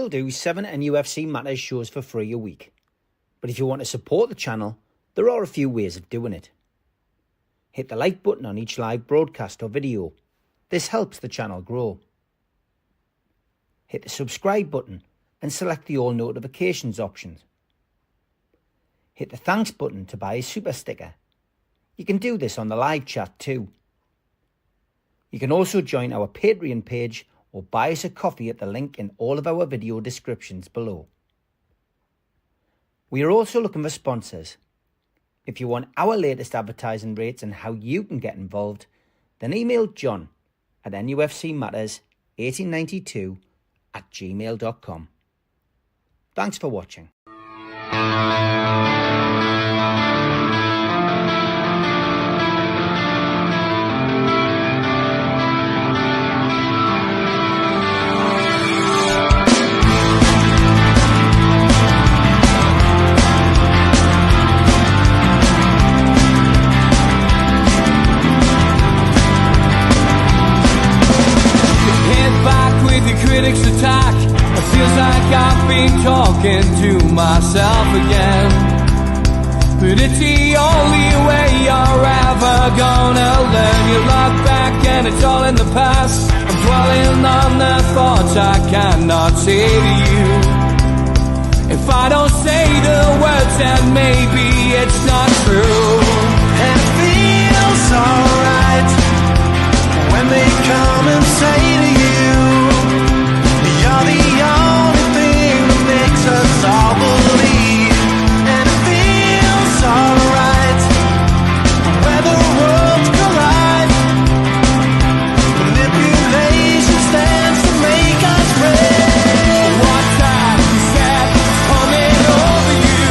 still do 7 NUFC Matters shows for free a week. But if you want to support the channel, there are a few ways of doing it. Hit the like button on each live broadcast or video. This helps the channel grow. Hit the subscribe button and select the all notifications option. Hit the thanks button to buy a super sticker. You can do this on the live chat too. You can also join our Patreon page or buy us a coffee at the link in all of our video descriptions below. We are also looking for sponsors. If you want our latest advertising rates and how you can get involved, then email John at nufcmatters1892@gmail.com. Thanks for watching. Critics attack. It feels like I've been talking to myself again. But it's the only way you're ever gonna learn. You look back and it's all in the past. I'm dwelling on the thoughts I cannot say to you. If I don't say the words, then maybe it's not true. And it feels alright when they come and say to you, you're the only thing that makes us all believe. And it feels alright where the worlds collide. Manipulation stands to make us break. What's that you said coming over you?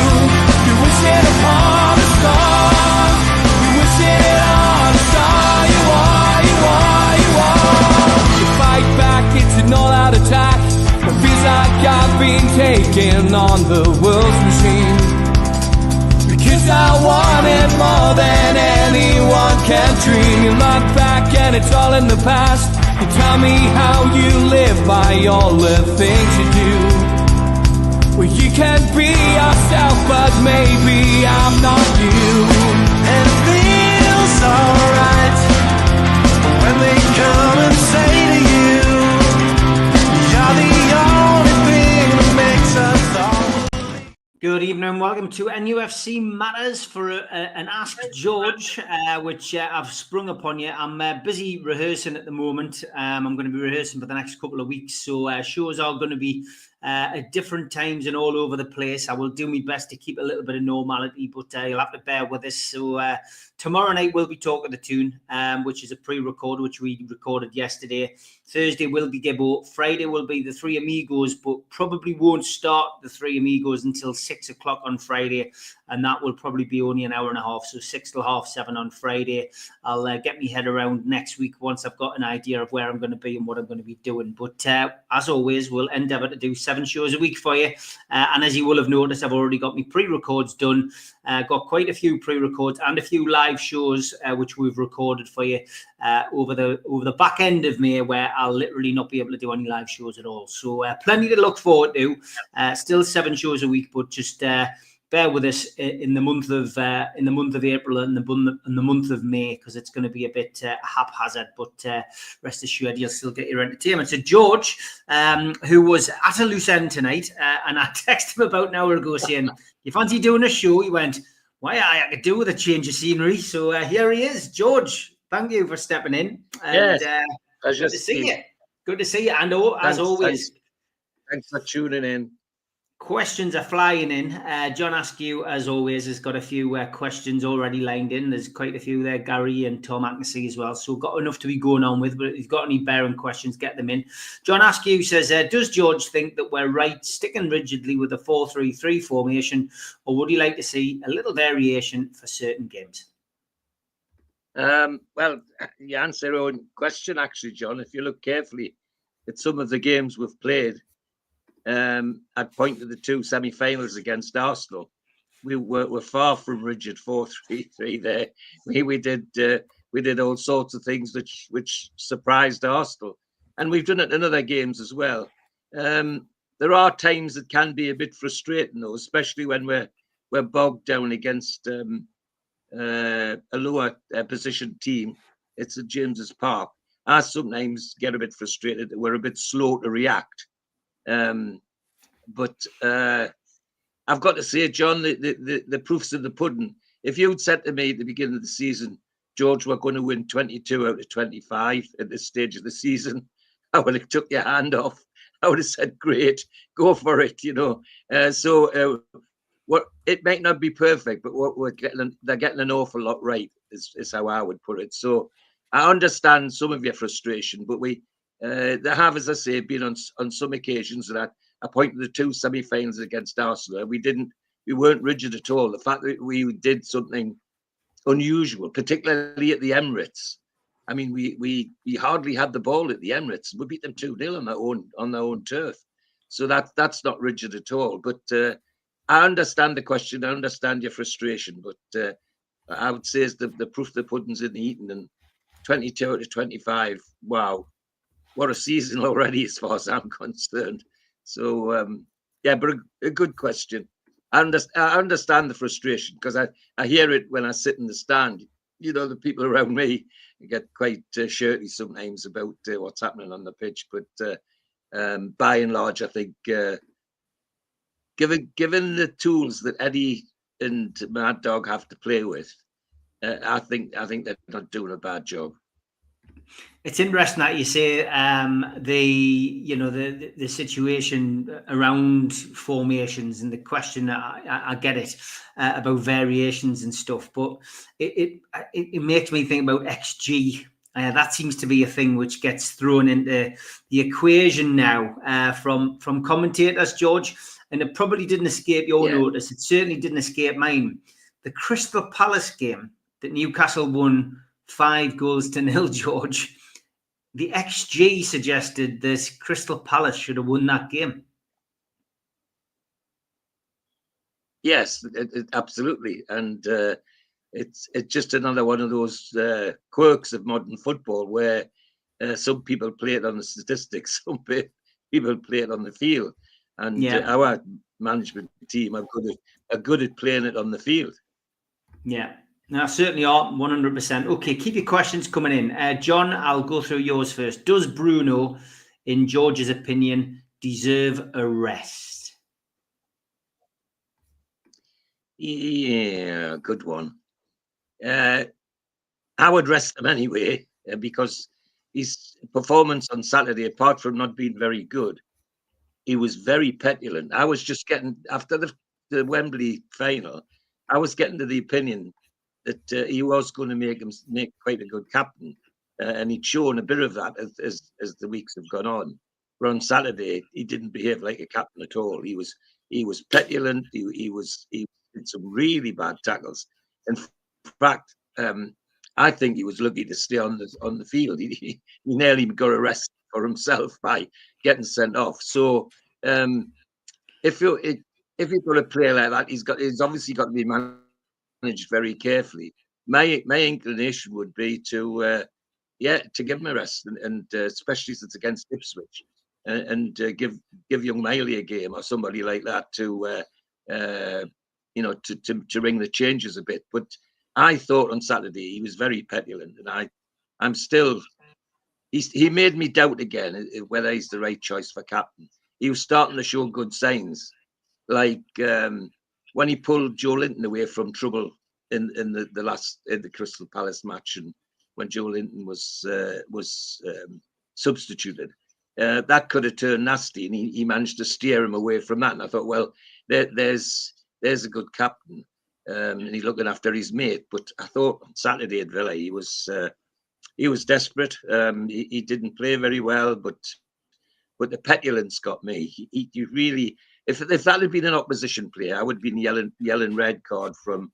You wish it upon a star. You wish it on a star. You are, you are, you are. You fight back, it's an all-out attack. It feels like I've been taken on the world's machine. Because I want it more than anyone can dream. You look back and it's all in the past. You tell me how you live by all the things you do. Well, you can be yourself, but maybe I'm not you. And it feels alright when they come and say to you, you're the only thing that makes us all. Good evening, welcome to NUFC Matters for an Ask George, which I've sprung upon you. I'm busy rehearsing at the moment. I'm going to be rehearsing for the next couple of weeks, so shows are going to be at different times and all over the place. I will do my best to keep a little bit of normality, but you'll have to bear with us. So tomorrow night we'll be talking the tune, which is a pre-record, which we recorded yesterday. Thursday will be Gibbo. Friday will be the Three Amigos, but probably won't start the Three Amigos until 6 o'clock on Friday, and that will probably be only an hour and a half, so 6 till 7:30 on Friday. I'll get my head around next week once I've got an idea of where I'm going to be and what I'm going to be doing. But as always, we'll endeavour to do 7 shows a week for you. And as you will have noticed, I've already got my pre-records done. Got quite a few pre-records and a few live shows which we've recorded for you over the back end of May, where I'll literally not be able to do any live shows at all. So plenty to look forward to. Still 7 shows a week, but just bear with us in the month of April and the month of May, because it's going to be a bit haphazard. But rest assured, you'll still get your entertainment. So George, who was at a loose end tonight, and I texted him about an hour ago saying, "You fancy doing a show?" He went, "Why, I could do with a change of scenery." So here he is, George. Thank you for stepping in. And, yes, good to see you. Good to see you. And as always, thanks for tuning in. Questions are flying in. John Askew, as always, has got a few questions already lined in. There's quite a few there, Gary and Tom I can see as well. So we've got enough to be going on with, but if you've got any bearing questions, get them in. John Askew says, does George think that we're right sticking rigidly with the 4-3-3 formation, or would he like to see a little variation for certain games? Well, you answer your own question, actually, John. If you look carefully at some of the games we've played, I'd point to the 2 semi-finals against Arsenal. We were far from rigid 4-3-3 there. We did all sorts of things which surprised Arsenal, and we've done it in other games as well. there are times that can be a bit frustrating, though, especially when we're bogged down against a lower position team. It's at James's Park. I sometimes get a bit frustrated that we're a bit slow to react. But I've got to say, John, the proof's in the pudding. If you'd said to me at the beginning of the season, George, we're going to win 22 out of 25 at this stage of the season, I would have took your hand off. I would have said, great, go for it, you know. What it might not be perfect, but they're getting an awful lot right, is how I would put it. So I understand some of your frustration, but there have, as I say, been on some occasions that I point to the 2 semi-finals against Arsenal. We weren't rigid at all. The fact that we did something unusual, particularly at the Emirates. I mean, we hardly had the ball at the Emirates. We beat them 2-0 on their own turf. So that's not rigid at all. But I understand the question. I understand your frustration. But I would say is the proof of the pudding's in the eating. And 22 out of 25. Wow, what a season already, as far as I'm concerned. So yeah, but a good question. I understand the frustration because I hear it when I sit in the stand. You know, the people around me get quite shirty sometimes about what's happening on the pitch. But by and large, I think given the tools that Eddie and Mad Dog have to play with, I think they're not doing a bad job. It's interesting that you say the situation around formations and the question. I get it about variations and stuff, but it makes me think about XG. That seems to be a thing which gets thrown into the equation now from commentators, George, and it probably didn't escape your notice. It certainly didn't escape mine. The Crystal Palace game that Newcastle won 5-0, George. The XG suggested this Crystal Palace should have won that game. Yes, absolutely. And it's just another one of those quirks of modern football where some people play it on the statistics, some people play it on the field. And our management team are good at playing it on the field. Yeah. No, certainly are 100%. Okay, keep your questions coming in. John, I'll go through yours first. Does Bruno, in George's opinion, deserve a rest? Yeah, good one. I would rest him anyway because his performance on Saturday, apart from not being very good, he was very petulant. I was just getting, after the Wembley final, I was getting to the opinion that he was going to make quite a good captain, and he'd shown a bit of that as the weeks have gone on. But on Saturday, he didn't behave like a captain at all. He was petulant. He did some really bad tackles. In fact, I think he was lucky to stay on the field. He nearly got arrested for himself by getting sent off. So if you're going to play like that, he's obviously got to be managed very carefully. My inclination would be to give him a rest, and especially since it's against Ipswich, and give young Miley a game or somebody like that to ring the changes a bit. But I thought on Saturday he was very petulant, and I'm still. He made me doubt again whether he's the right choice for captain. He was starting to show good signs, like when he pulled Joe Linton away from trouble in the Crystal Palace match, and when Joe Linton was substituted, that could have turned nasty, and he managed to steer him away from that. And I thought, well, there's a good captain, and he's looking after his mate. But I thought on Saturday at Villa he was desperate. He didn't play very well, but the petulance got me. He really. If that had been an opposition player, I would have been yelling red card from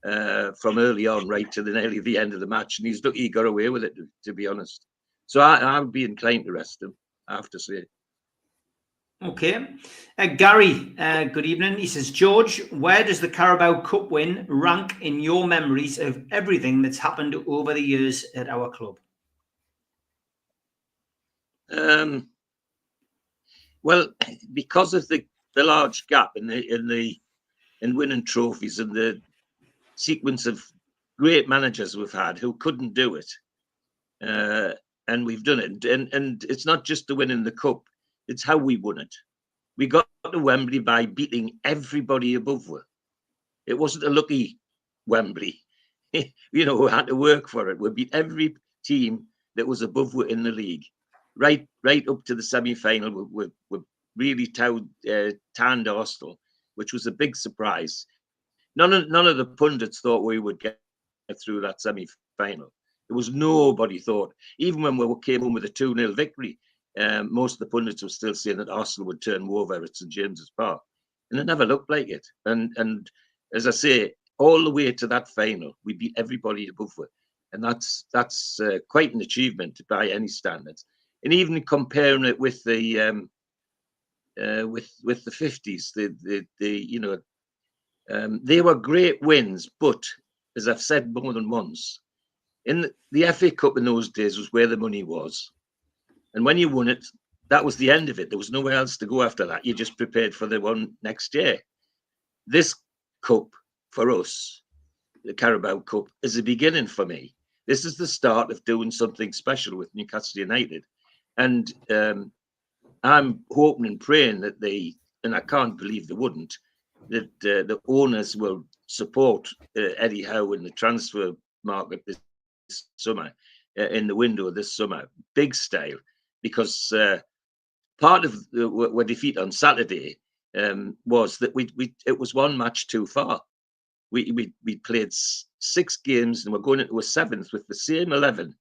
early on right to nearly the end of the match, and he's lucky he got away with it, to be honest. So I would be inclined to rest him, I have to say. Okay. Gary, good evening. He says, George, where does the Carabao Cup win rank in your memories of everything that's happened over the years at our club? Well, because of the large gap in winning trophies and the sequence of great managers we've had who couldn't do it, and we've done it. And it's not just the winning the cup; it's how we won it. We got to Wembley by beating everybody above us. It wasn't a lucky Wembley, who had to work for it. We beat every team that was above us in the league, right up to the semi-final. We really tanned Arsenal, which was a big surprise. None of the pundits thought we would get through that semi-final. There was nobody thought, even when we came home with a 2-0 victory, most of the pundits were still saying that Arsenal would turn over at St James's Park, and it never looked like it. And as I say, all the way to that final, we beat everybody above us, and that's quite an achievement by any standards. And even comparing it with the with the 50s, they were great wins, but as I've said more than once, in the FA Cup in those days was where the money was. And when you won it, that was the end of it. There was nowhere else to go after that. You just prepared for the one next year. This cup, for us, the Carabao Cup, is a beginning for me. This is the start of doing something special with Newcastle United. And I'm hoping and praying that and I can't believe they wouldn't, that the owners will support Eddie Howe in the transfer market this summer, in the window this summer, big style, because part of our defeat on Saturday was that it was one match too far. We played 6 games and we're going into a 7th with the same 11,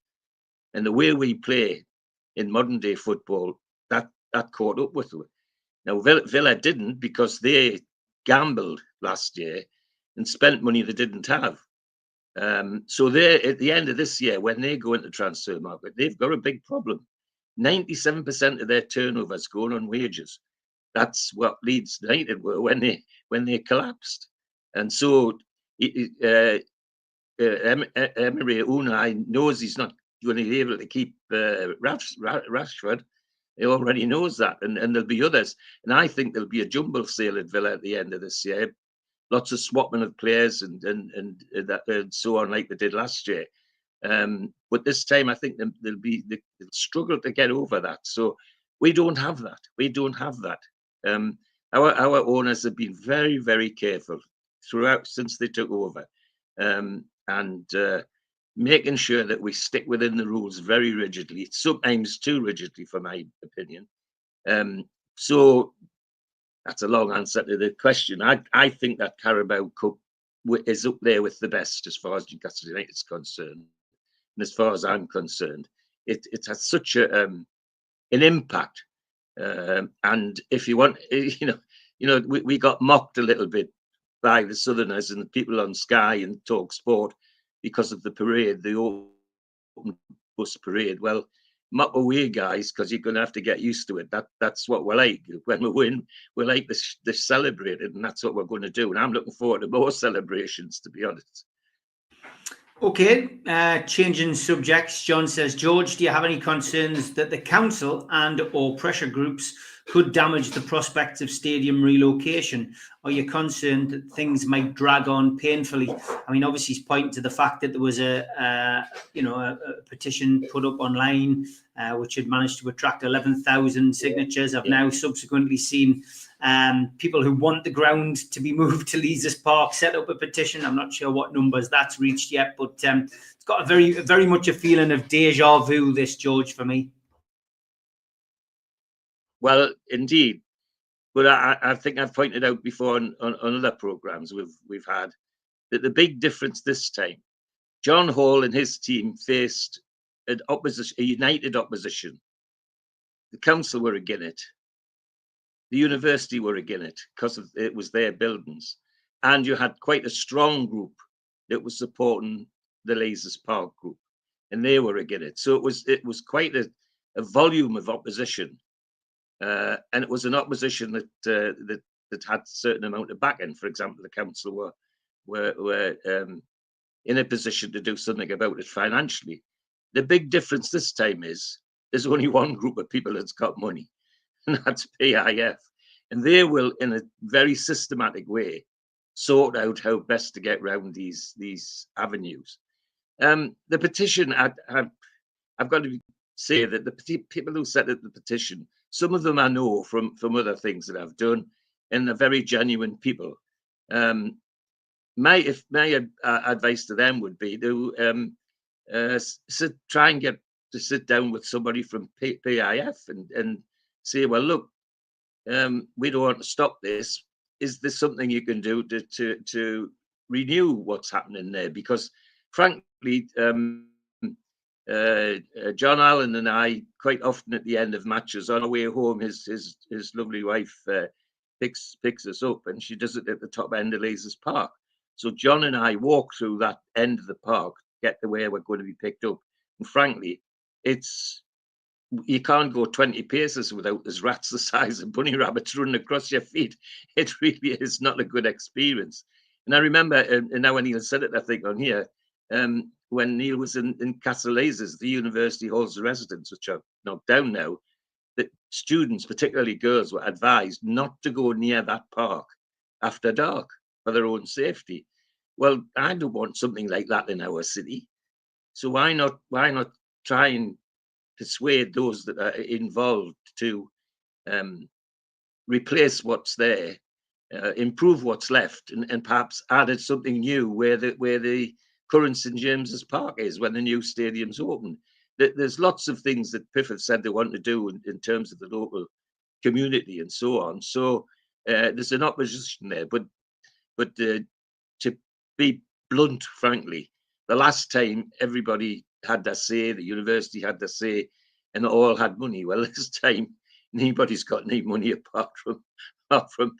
and the way we play in modern day football, that caught up with it. Now Villa didn't, because they gambled last year and spent money they didn't have. So they're at the end of this year, when they go into transfer market, they've got a big problem. 97% of their turnover is going on wages. That's what Leeds United were when they collapsed. And so Emery Unai knows he's not going to be able to keep Rashford. He already knows that, and there'll be others. And I think there'll be a jumble sale at Villa at the end of this year. Lots of swapping of players and so on, like they did last year. But this time, I think they'll struggle to get over that. So we don't have that. We don't have that. Our owners have been very, very careful throughout since they took over, and making sure that we stick within the rules very rigidly, sometimes too rigidly, for my opinion. So that's a long answer to the question. I think that Carabao Cup is up there with the best as far as Newcastle United is concerned. And as far as I'm concerned, it has such an impact. And if you want, we got mocked a little bit by the Southerners and the people on Sky and Talk Sport because of the parade, the open bus parade. Well, mock away, guys, because you're going to have to get used to it. That's what we're like. When we win, we're like this celebrated, and that's what we're going to do. And I'm looking forward to more celebrations, to be honest. Okay, changing subjects. John says, George, do you have any concerns that the council and or pressure groups could damage the prospects of stadium relocation? Are you concerned that things might drag on painfully? I mean, obviously, he's pointing to the fact that there was a petition put up online, which had managed to attract 11,000 signatures. I've now subsequently seen people who want the ground to be moved to Leazes Park set up a petition. I'm not sure what numbers that's reached yet, but it's got a very much a feeling of deja vu, this, George, for me. Well, indeed. But I think I've pointed out before on other programs we've had that the big difference this time, John Hall and his team faced a united opposition. The council were against it. The university were against it because it was their buildings. And you had quite a strong group that was supporting the Leazes Park group, and they were against it. So it was quite a volume of opposition. And it was an opposition that had a certain amount of backing. For example, the council were in a position to do something about it financially. The big difference this time is there's only one group of people that's got money. and that's PIF. And they will, in a very systematic way, sort out how best to get around these avenues. The petition, I've got to say that the people who set up the petition, some of them I know from other things that I've done, and they're very genuine people. My advice to them would be to try and get to sit down with somebody from PIF and say, well, look, we don't want to stop this. Is this something you can do to renew what's happening there? Because frankly, John Allen and I, quite often at the end of matches on our way home, his lovely wife picks us up, and she does it at the top end of Leazes Park. So John and I walk through that end of the park, get to where we're going to be picked up. And frankly, you can't go 20 paces without there's rats the size of bunny rabbits running across your feet. It really is not a good experience. And I remember, and now when Neil said it, I think on here, when Neil was in Castle Leazes, the university halls of residence, which are knocked down now, that students, particularly girls, were advised not to go near that park after dark for their own safety. Well, I don't want something like that in our city. So why not try and persuade those that are involved to replace what's there, improve what's left, and perhaps added something new where the current St James's Park is when the new stadium's open. There's lots of things that PIF have said they want to do in terms of the local community and so on. So there's an opposition there, but to be blunt, frankly, the last time everybody had their say, the university had their say, and all had money. Well, this time nobody's got any money apart from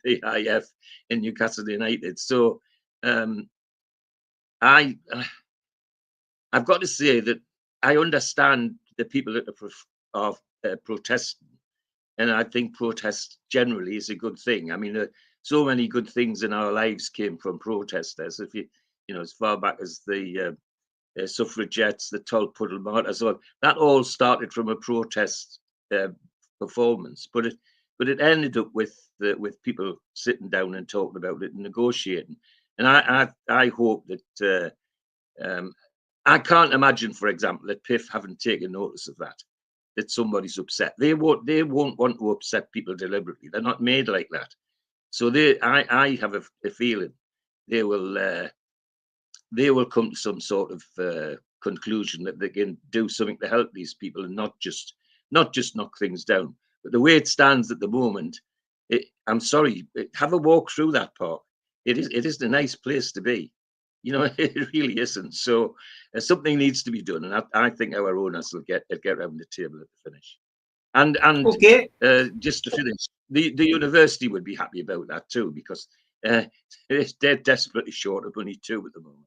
PIF and Newcastle United. So I've got to say that I understand the people that are protesting, and I think protest generally is a good thing. I mean, so many good things in our lives came from protesters. If you know, as far back as the suffragettes, the Tolpuddle martyrs, that all started from a protest performance. But it ended up with people sitting down and talking about it and negotiating. And I hope that I can't imagine, for example, that PIF haven't taken notice of that somebody's upset. They won't want to upset people deliberately. They're not made like that. So I have a feeling they will come to some sort of conclusion that they can do something to help these people and not just knock things down. But the way it stands at the moment, I'm sorry, have a walk through that park. It is a nice place to be. You know, it really isn't. So something needs to be done, and I think our owners will get around the table at the finish. And okay, just to finish, the university would be happy about that too, because they're desperately short of money too at the moment.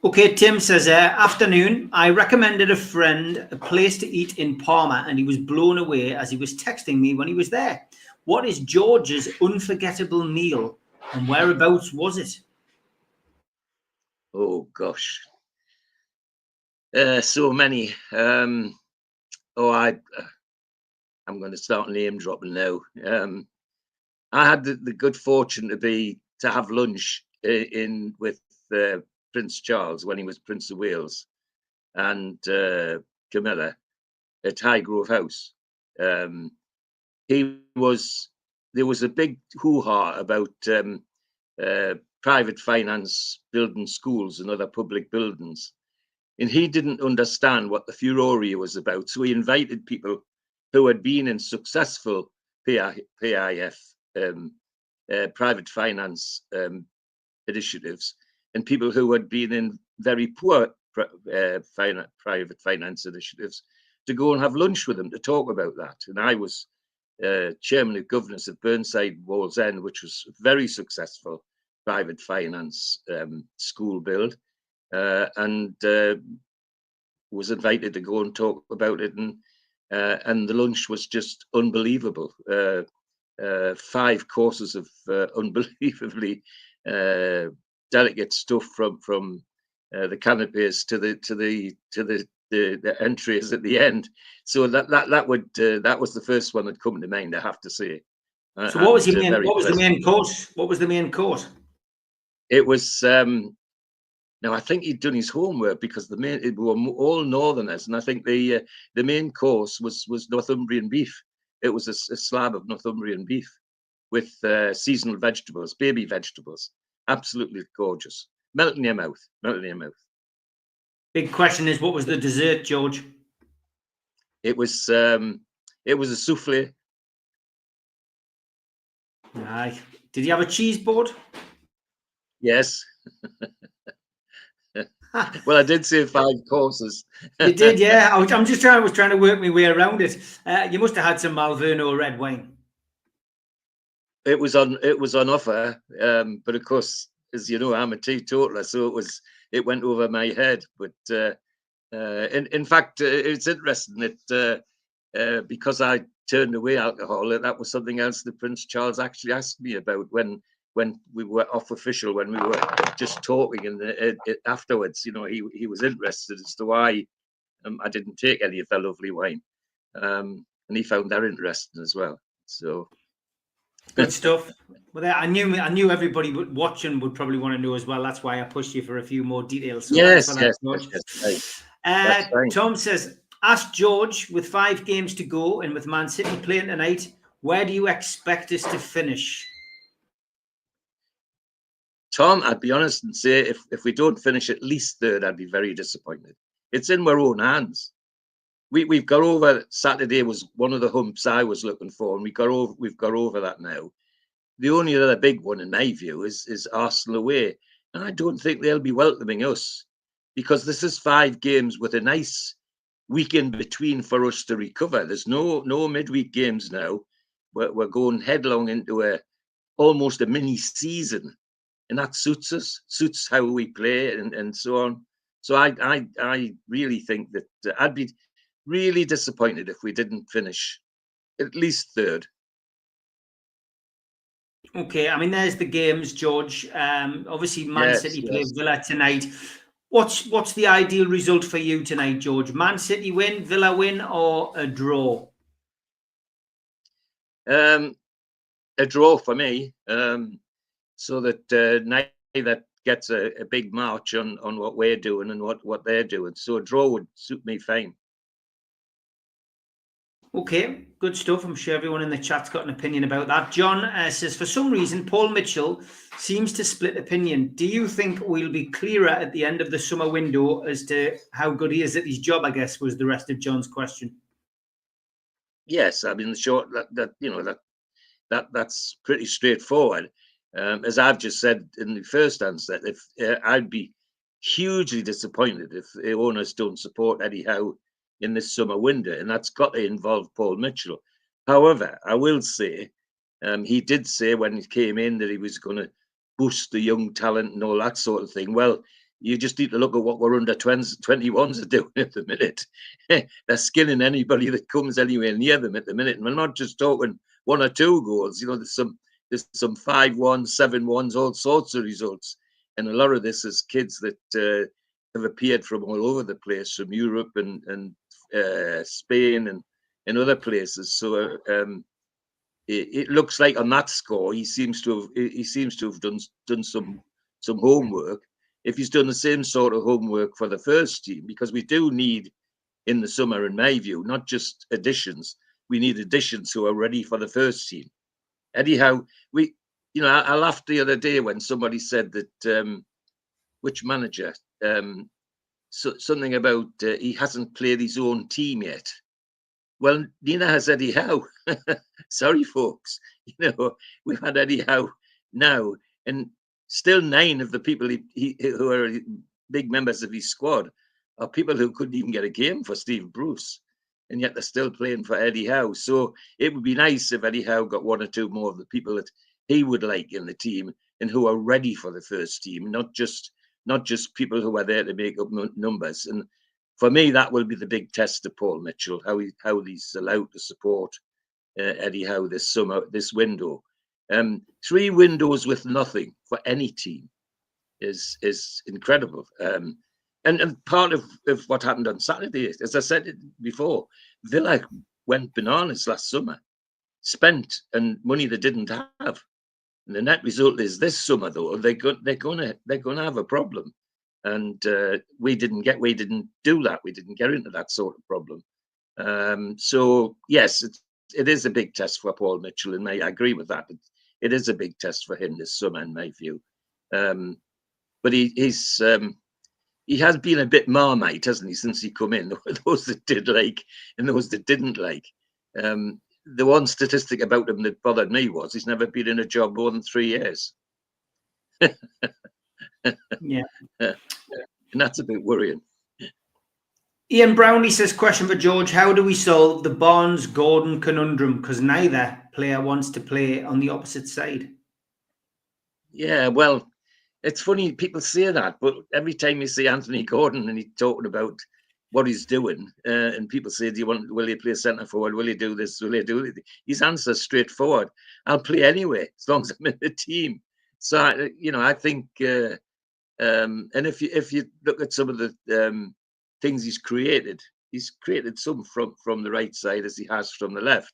Okay, Tim says, afternoon. I recommended a friend a place to eat in Parma, and he was blown away as he was texting me when he was there. What is George's unforgettable meal, and whereabouts was it? Oh gosh, so many. I'm going to start name dropping now. I had the good fortune to have lunch with Prince Charles when he was Prince of Wales, and Camilla at Highgrove House. There was a big hoo-ha about private finance building schools and other public buildings, and he didn't understand what the furore was about. So he invited people who had been in successful PIF private finance initiatives, and people who had been in very poor private finance initiatives, to go and have lunch with them to talk about that. And I was chairman of governors of Burnside Wallsend, which was very successful private finance school build, and was invited to go and talk about it. And the lunch was just unbelievable. 5 courses of unbelievably delicate stuff from the canapes to the the entry is at the end. So that was the first one that come to mind, I have to say. So what was And, your main? very What was the pleasant. main course? What was the main course? It was now I think he'd done his homework because we were all Northerners, and I think the main course was Northumbrian beef. It was a slab of Northumbrian beef with seasonal vegetables, baby vegetables, absolutely gorgeous, melting your mouth, melting your mouth. Big question is, what was the dessert, George? It was a souffle. Aye. Did you have a cheese board? Yes. Well, I did say 5 courses. You did, yeah. I was trying to work my way around it. You must have had some Malverno red wine. It was on offer, but of course, as you know, I'm a teetotaler, so it went over my head. But in fact, it's interesting that because I turned away alcohol, that was something else that Prince Charles actually asked me about when we were off official, when we were just talking, and afterwards, you know, he was interested as to why I didn't take any of that lovely wine, and he found that interesting as well. So. Good stuff. Well, I knew everybody watching would probably want to know as well. That's why I pushed you for a few more details. So Yes, thanks for that, yes, George. yes, that's fine. Tom says, ask George, with 5 games to go and with Man City playing tonight, where do you expect us to finish? Tom, I'd be honest and say if we don't finish at least third, I'd be very disappointed. It's in our own hands. We've got over. Saturday was one of the humps I was looking for, and we've got over that now. The only other big one, in my view, is Arsenal away, and I don't think they'll be welcoming us because this is 5 games with a nice week in between for us to recover. There's no midweek games now. We're going headlong into almost a mini season, and that suits us, suits how we play, and so on. So I really think that I'd be really disappointed if we didn't finish at least third. Okay, I mean, there's the games, George. Obviously, Man Yes, City play yes. Villa tonight. What's the ideal result for you tonight, George? Man City win, Villa win, or a draw? A draw for me, so that neither gets a big march on what we're doing and what they're doing. So a draw would suit me fine. Okay, good stuff. I'm sure everyone in the chat's got an opinion about that. John says, for some reason, Paul Mitchell seems to split opinion. Do you think we'll be clearer at the end of the summer window as to how good he is at his job, I guess, was the rest of John's question. Yes, I mean, the short that's pretty straightforward. As I've just said in the first answer, if I'd be hugely disappointed if the owners don't support Eddie Howe in this summer window, and that's got to involve Paul Mitchell. However, I will say, he did say when he came in that he was going to boost the young talent and all that sort of thing. Well, you just need to look at what we're under 21s are doing at the minute. They're skinning anybody that comes anywhere near them at the minute. And we're not just talking 1 or 2 goals. You know, there's some 5-1, 7-1s, all sorts of results. And a lot of this is kids that have appeared from all over the place, from Europe and Spain and other places. So it looks like on that score, he seems to have done some homework. If he's done the same sort of homework for the first team, because we do need in the summer, in my view, not just additions. We need additions who are ready for the first team. Eddie Howe, I laughed the other day when somebody said that which manager, something about he hasn't played his own team yet. Well, neither has Eddie Howe. Sorry, folks. You know, we've had Eddie Howe now, and still 9 of the people who are big members of his squad are people who couldn't even get a game for Steve Bruce, and yet they're still playing for Eddie Howe. So it would be nice if Eddie Howe got 1 or 2 more of the people that he would like in the team and who are ready for the first team, not just people who are there to make up numbers. And for me, that will be the big test of Paul Mitchell, how he's allowed to support Eddie Howe this summer, this window. 3 windows with nothing for any team is incredible. And part of what happened on Saturday, as I said before, Villa went bananas last summer, spent and money they didn't have. And the net result is this summer, though, they're gonna have a problem. And we didn't do that. We didn't get into that sort of problem. So yes, it is a big test for Paul Mitchell, and I agree with that. It is a big test for him this summer, in my view. But he has been a bit Marmite, hasn't he, since he come in? Those that did like and those that didn't like. The one statistic about him that bothered me was he's never been in a job more than 3 years. Yeah. And that's a bit worrying. Ian Brownlee says, question for George, how do we solve the Barnes-Gordon conundrum? Because neither player wants to play on the opposite side. Yeah, well, it's funny people say that, but every time you see Anthony Gordon and he's talking about what he's doing, and people say, will he play centre forward? Will he do this? Will he do it? His answer is straightforward. I'll play anyway, as long as I'm in the team. So, I think, and if you look at some of the things he's created some from the right side as he has from the left.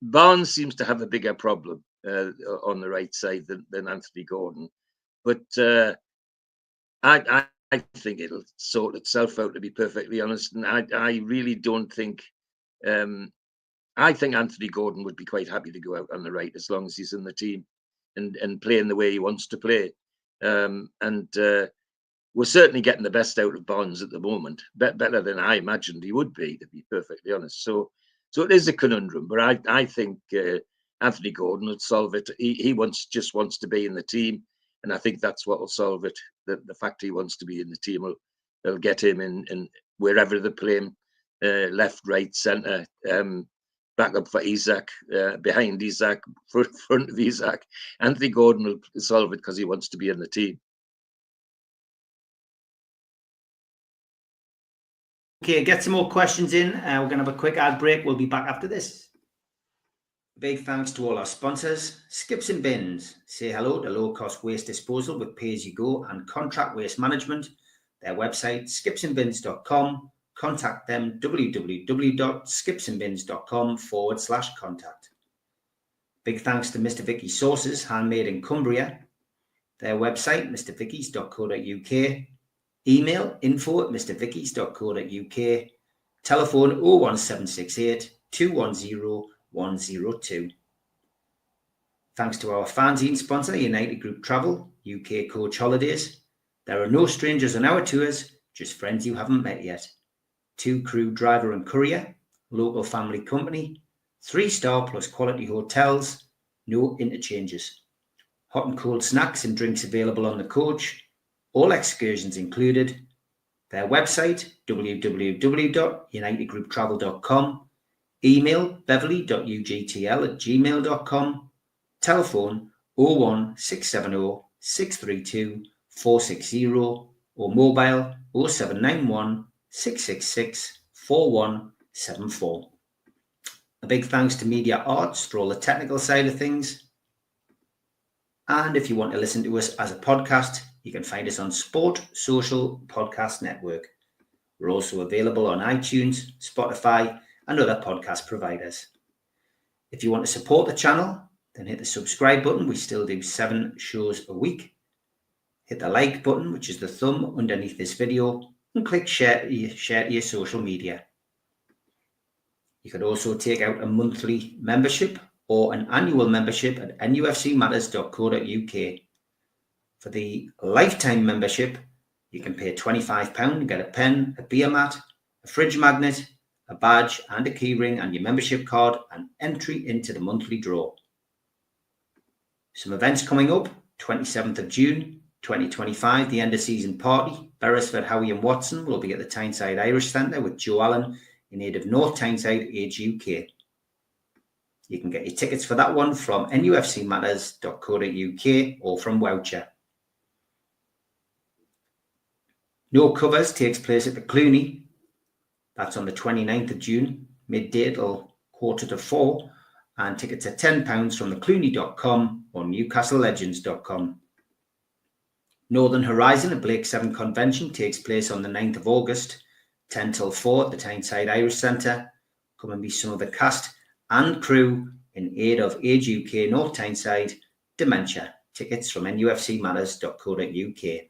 Barnes seems to have a bigger problem on the right side than Anthony Gordon. But I think it'll sort itself out, to be perfectly honest. And I really don't think. I think Anthony Gordon would be quite happy to go out on the right as long as he's in the team and playing the way he wants to play. We're certainly getting the best out of Barnes at the moment, better than I imagined he would be, to be perfectly honest. So it is a conundrum, but I think Anthony Gordon would solve it. He just wants to be in the team. And I think that's what will solve it. The fact he wants to be in the team will get him in wherever they play him, left, right, centre, back up for Isak, behind Isak, front of Isak. Anthony Gordon will solve it because he wants to be in the team. Okay, get some more questions in. We're going to have a quick ad break. We'll be back after this. Big thanks to all our sponsors. Skips and Bins. Say hello to low-cost waste disposal with pay-as-you-go and contract waste management. Their website, skipsandbins.com. Contact them, www.skipsandbins.com/contact. Big thanks to Mr. Vicky's Sauces, handmade in Cumbria. Their website, mrvickies.co.uk. Email info@mrvickies.co.uk. Telephone 01768 210 102. Thanks to our fanzine sponsor, United Group Travel, UK Coach Holidays. There are no strangers on our tours, just friends you haven't met yet. 2 crew, driver and courier, local family company, 3-star plus quality hotels, no interchanges. Hot and cold snacks and drinks available on the coach, all excursions included. Their website, www.unitedgrouptravel.com. Email beverly.ugtl@gmail.com. Telephone 01670 632 460 or mobile 0791 666 4174. A big thanks to Media Arts for all the technical side of things. And if you want to listen to us as a podcast, you can find us on Sport Social Podcast Network. We're also available on iTunes, Spotify, and other podcast providers. If you want to support the channel, then hit the subscribe button. We still do 7 shows a week. Hit the like button, which is the thumb underneath this video, and click share to your social media. You can also take out a monthly membership or an annual membership at nufcmatterspodcast.co.uk. For the lifetime membership, you can pay £25 and get a pen, a beer mat, a fridge magnet, a badge and a keyring and your membership card and entry into the monthly draw. Some events coming up, 27th of June, 2025, the end of season party. Beresford, Howie and Watson will be at the Tyneside Irish Centre with Joe Allen in aid of North Tyneside Age UK. You can get your tickets for that one from nufcmatterspodcast.co.uk or from Woucher. No Covers takes place at the Clooney. That's on the 29th of June, midday till 3:45, and tickets are £10 from theclooney.com or newcastlelegends.com. Northern Horizon, a Blake 7 convention, takes place on the 9th of August, 10 till 4 at the Tyneside Irish Centre. Come and meet some of the cast and crew in aid of Age UK North Tyneside Dementia. Tickets from nufcmatterspodcast.co.uk.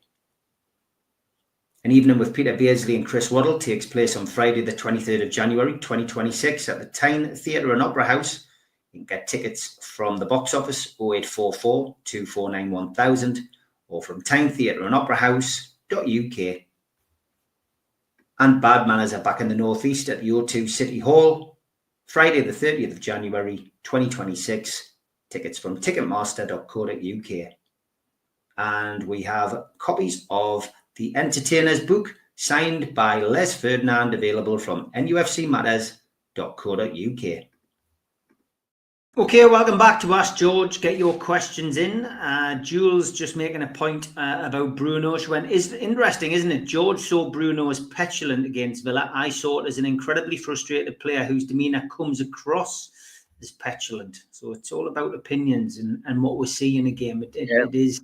An evening with Peter Beardsley and Chris Waddle takes place on Friday the 23rd of January 2026 at the Tyne Theatre and Opera House. You can get tickets from the box office 0844 249 1000 or from tynetheatreandoperahouse.uk. And Bad Manners are back in the Northeast at the O2 City Hall, Friday the 30th of January 2026. Tickets from ticketmaster.co.uk. And we have copies of The Entertainer's book, signed by Les Ferdinand, available from nufcmatterspodcast.co.uk. Okay, welcome back to Ask George. Get your questions in. Jules just making a point about Bruno. She went, "Is interesting, isn't it? George saw Bruno as petulant against Villa. I saw it as an incredibly frustrated player whose demeanour comes across as petulant." So it's all about opinions and what we're seeing in a game. It is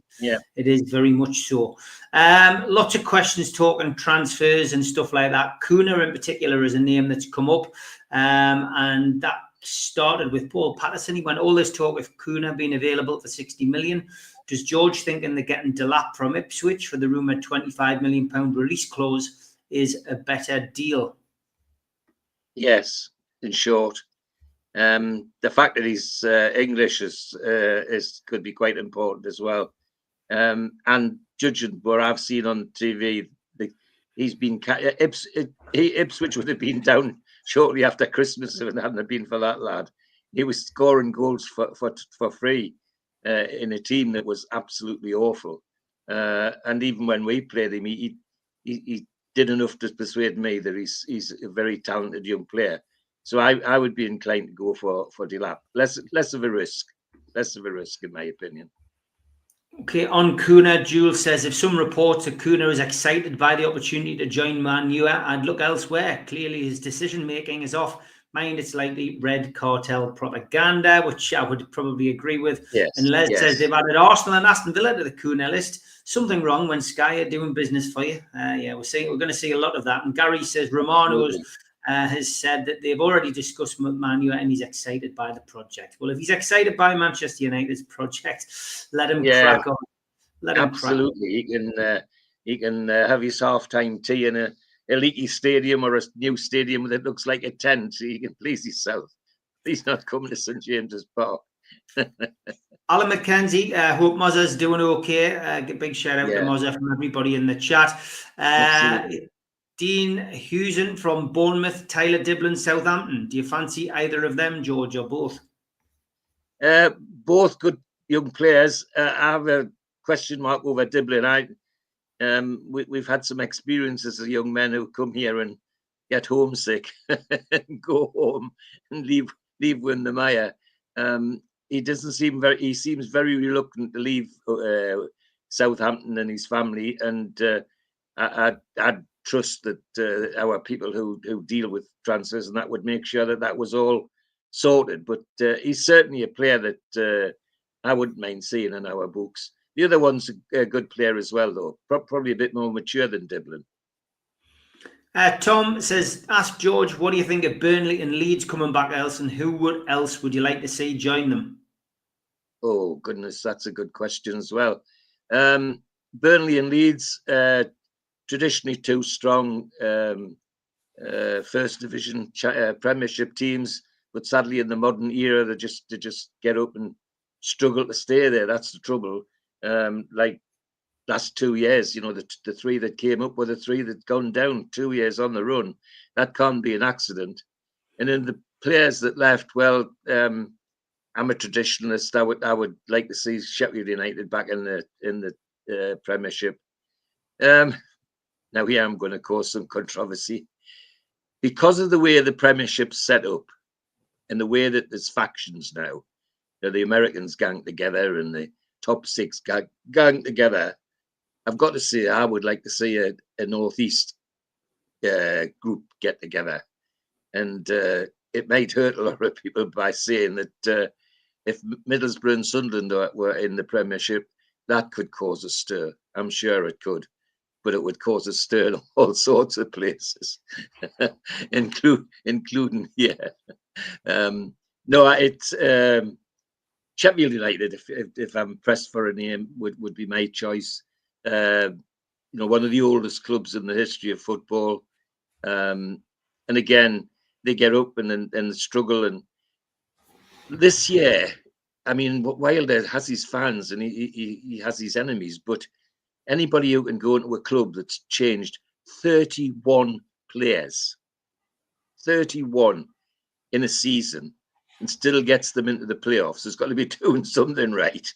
very much so. Lots of questions talking transfers and stuff like that. Kuna in particular is a name that's come up, and that started with Paul Patterson. He went, all this talk of Kuna being available for 60 million. Does George thinking they're getting Delap from Ipswich for the rumoured £25 million release clause is a better deal? Yes, in short. The fact that he's English is could be quite important as well. And judging what I've seen on TV, he's been Ipswich would have been down shortly after Christmas if it hadn't been for that lad. He was scoring goals for free in a team that was absolutely awful. And even when we played him, he did enough to persuade me that he's a very talented young player. So I would be inclined to go for Delap. Less of a risk in my opinion. Okay, on Kuna, Jules says, if some reports that Kuna is excited by the opportunity to join Man U, I'd look elsewhere. Clearly his decision-making is off. Mind it's likely red cartel propaganda, which I would probably agree with. Yes, and Les says they've added Arsenal and Aston Villa to the Kuna list. Something wrong when Sky are doing business for you. We're going to see a lot of that. And Gary says Romano's has said that they've already discussed Man U and he's excited by the project. Well, if he's excited by Manchester United's project, let him crack on. Absolutely. He can have his half-time tea in a leaky stadium or a new stadium that looks like a tent. So he can please himself. He's not coming to St James's Park. Alan McKenzie, hope Mozza's doing okay. Big shout out to Mozza from everybody in the chat. Dean Hewson from Bournemouth, Tyler Diblin, Southampton. Do you fancy either of them, George, or both? Both good young players. I have a question mark over Diblin. We've had some experiences as young men who come here and get homesick and go home and leave Windermere. He seems very reluctant to leave Southampton and his family, and I'd trust that our people who deal with transfers and that would make sure that was all sorted. But he's certainly a player that I wouldn't mind seeing in our books. The other one's a good player as well, though. Probably a bit more mature than Diblin. Tom says, ask George, what do you think of Burnley and Leeds coming back else, and who else would you like to see join them? Oh, goodness, that's a good question as well. Burnley and Leeds, traditionally two strong first division Premiership teams, but sadly in the modern era they just get up and struggle to stay there. That's the trouble. Like last 2 years, the three that came up were the three that gone down 2 years on the run. That can't be an accident. And then the players that left, well, I'm a traditionalist. I would like to see Sheffield United back in the Premiership. Now here I'm going to cause some controversy. Because of the way the Premiership's set up and the way that there's factions now, the Americans gang together and the top six gang together, I've got to say I would like to see a Northeast group get together. And it might hurt a lot of people by saying that if Middlesbrough and Sunderland were in the Premiership, that could cause a stir. I'm sure it could, but it would cause a stir in all sorts of places, including here. No, it's Sheffield United. If I'm pressed for a name, would be my choice. One of the oldest clubs in the history of football. And again, they get up and struggle. And this year, I mean, Wilder has his fans and he has his enemies, but anybody who can go into a club that's changed 31 players, 31 in a season, and still gets them into the playoffs has got to be doing something right.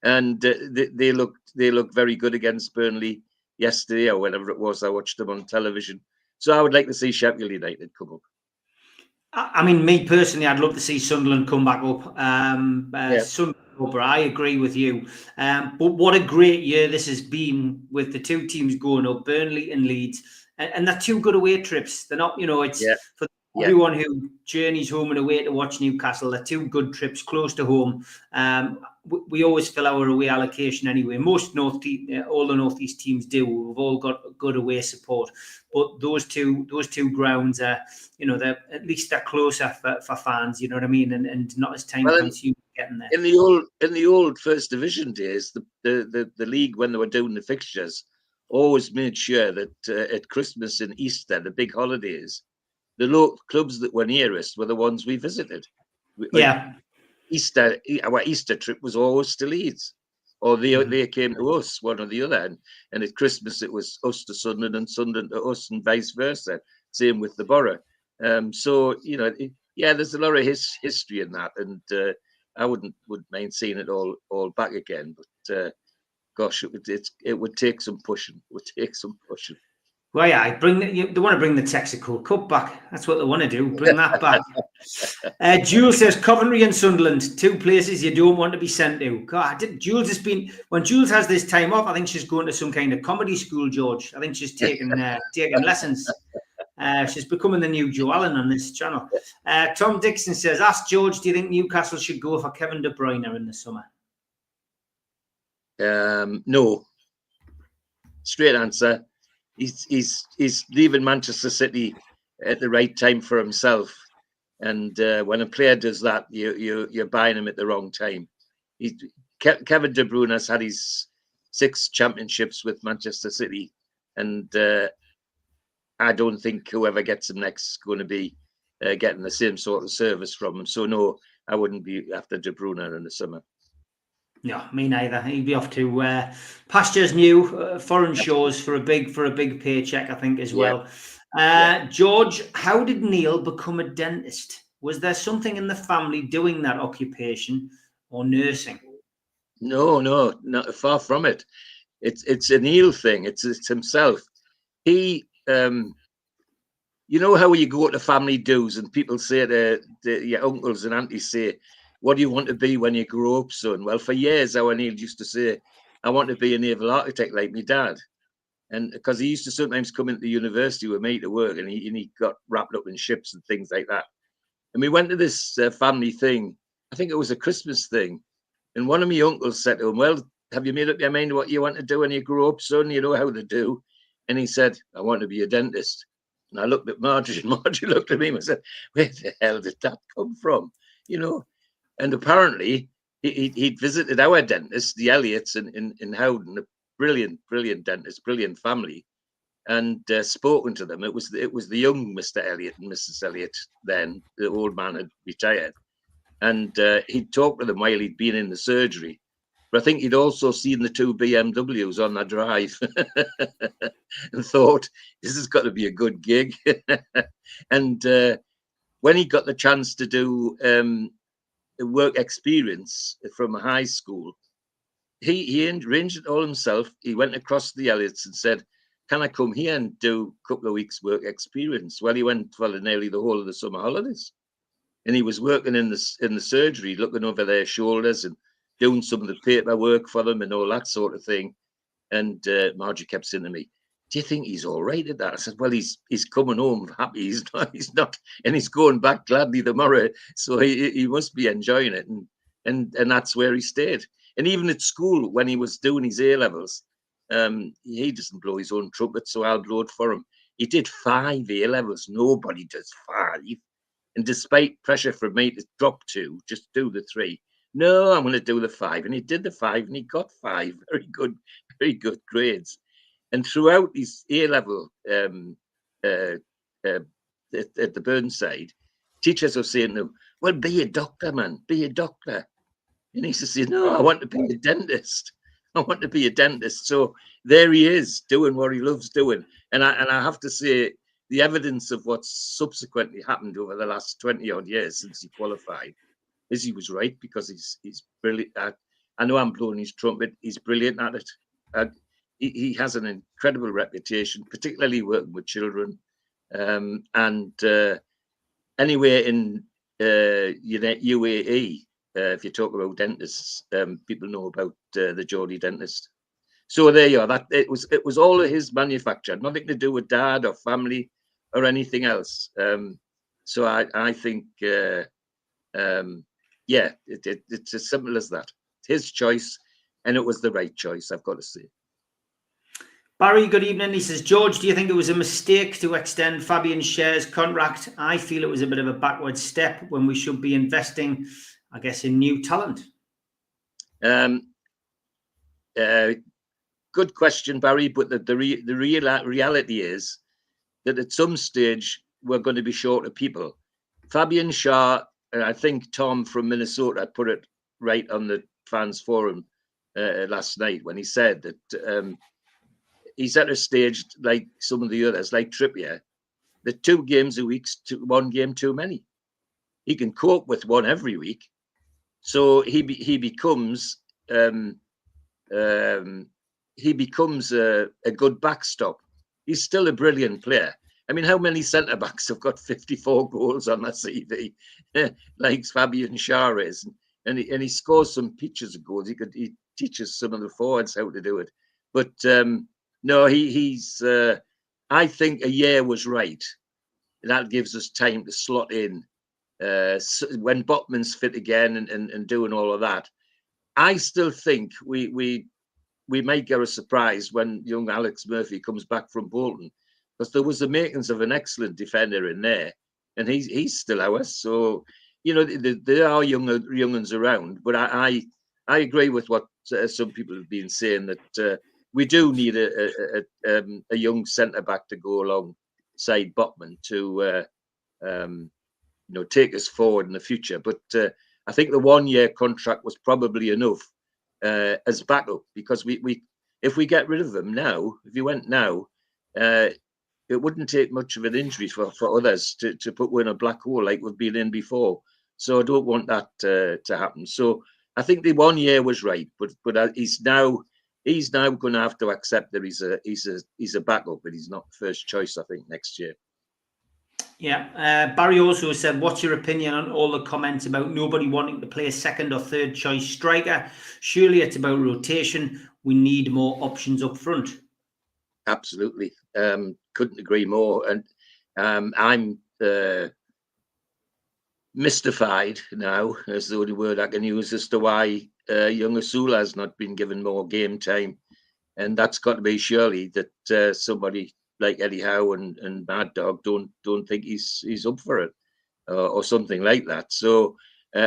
And they look very good against Burnley yesterday or whenever it was. I watched them on television. So I would like to see Sheffield United come up. I mean, me personally, I'd love to see Sunderland come back up. Yeah. Sunderland, I agree with you. But what a great year this has been with the two teams going up, Burnley and Leeds. And they're two good away trips. They're not, it's for everyone who journeys home and away to watch Newcastle. They're two good trips close to home. We always fill our away allocation anyway. Most all the Northeast teams do. We've all got good away support. But those two grounds are, they're at least they're closer for fans. You know what I mean, and not as time consuming getting there. In the old First Division days, the league, when they were doing the fixtures, always made sure that at Christmas and Easter, the big holidays, the local clubs that were nearest were the ones we visited. Our Easter trip was always to Leeds, or they came to us, one or the other. And at Christmas, it was us to Sunderland and Sunderland to us, and vice versa. Same with the borough. So, there's a lot of history in that. And I wouldn't mind seeing it all back again. But gosh, it would take some pushing. It would take some pushing. Well, yeah, they want to bring the Texaco Cup back. That's what they want to do. Bring that back. Jules says Coventry and Sunderland, two places you don't want to be sent to. God, when Jules has this time off, I think she's going to some kind of comedy school, George. I think she's taking lessons. She's becoming the new Joe Allen on this channel. Tom Dixon says, ask George, do you think Newcastle should go for Kevin De Bruyne in the summer? No. Straight answer. He's leaving Manchester City at the right time for himself, and when a player does that, you're buying him at the wrong time. Kevin De Bruyne has had his 6 championships with Manchester City, and I don't think whoever gets him next is going to be getting the same sort of service from him. So no, I wouldn't be after De Bruyne in the summer. No, me neither. He'd be off to pastures new, foreign shores for a big paycheck, I think, as well. George, how did Neil become a dentist? Was there something in the family doing that occupation or nursing? No, not far from it. It's a Neil thing. It's himself. He, you know how you go to family do's and people say to your uncles and aunties say, what do you want to be when you grow up, son? Well, for years, our Neil used to say, I want to be a naval architect like my dad. And because he used to sometimes come into the university with me to work, and he got wrapped up in ships and things like that. And we went to this family thing. I think it was a Christmas thing. And one of my uncles said to him, well, have you made up your mind what you want to do when you grow up, son? You know how to do. And he said, I want to be a dentist. And I looked at Margie, and Margie looked at me and said, where the hell did that come from? And apparently he'd visited our dentist, the Elliots in Howden, a brilliant dentist, brilliant family, and spoken to them. It was the young Mr. Elliot and Mrs. Elliot then. The old man had retired. And he'd talked to them while he'd been in the surgery. But I think he'd also seen the 2 BMWs on the drive and thought, this has got to be a good gig. And when he got the chance to do work experience from a high school, he arranged it all himself. He went across to the Elliots and said, can I come here and do a couple of weeks work experience? Well, he went for nearly the whole of the summer holidays, and he was working in the surgery, looking over their shoulders and doing some of the paperwork for them and all that sort of thing. And Margie kept saying to me, do you think he's all right at that? I said, well, he's coming home happy. He's not, and he's going back gladly tomorrow. So he must be enjoying it. And that's where he stayed. And even at school, when he was doing his A-levels, he doesn't blow his own trumpet, so I'll blow it for him. He did 5 A-levels. Nobody does 5. And despite pressure from me to drop 2, just do the 3. No, I'm going to do the 5. And he did the 5, and he got 5. Very good grades. And throughout his A-level at the Burnside, teachers were saying to him, well, be a doctor, man, be a doctor. And he says, no, I want to be a dentist. I want to be a dentist. So there he is, doing what he loves doing. And I have to say, the evidence of what's subsequently happened over the last 20-odd years since he qualified is he was right, because he's brilliant. I know I'm blowing his trumpet. He's brilliant at it. He has an incredible reputation, particularly working with children. And anywhere in UAE, if you talk about dentists, people know about the Geordie dentist. So there you are. That it was all of his manufacture, nothing to do with dad or family or anything else. So I think, yeah, it's as simple as that. His choice, and it was the right choice, I've got to say. Barry, good evening. He says, George, do you think it was a mistake to extend Fabian Schär's contract? I feel it was a bit of a backward step when we should be investing, I guess, in new talent. Good question, Barry. But the reality is that at some stage we're going to be short of people. Fabian Schär, I think Tom from Minnesota put it right on the fans forum last night when he said that he's at a stage like some of the others, like Trippier, that 2 games a week's 1 game too many. He can cope with 1 every week, so he becomes a good backstop. He's still a brilliant player. I mean, how many centre backs have got 54 goals on their CV, like Fabian Schär is, and he scores some pictures of goals. He teaches some of the forwards how to do it, but. No, he's. I think a year was right. That gives us time to slot in when Botman's fit again and doing all of that. I still think we might get a surprise when young Alex Murphy comes back from Bolton, because there was the makings of an excellent defender in there, and he's still ours. So there are younguns around, but I agree with what some people have been saying, that. We do need a young centre back to go alongside Botman to take us forward in the future. But I think the 1-year contract was probably enough as backup, because if we get rid of him now, if he went now, it wouldn't take much of an injury for others to put one in a black hole like we've been in before. So I don't want that to happen. So I think the 1 year was right, but he's now going to have to accept that he's a backup, but he's not first choice, I think, next year. Yeah. Barry also said, what's your opinion on all the comments about nobody wanting to play a second or third choice striker? Surely it's about rotation. We need more options up front. Absolutely. Couldn't agree more. And I'm mystified now, is the only word I can use, as to why young Asula has not been given more game time. And that's got to be surely that somebody like Eddie Howe and Mad Dog don't think he's up for it, or something like that. So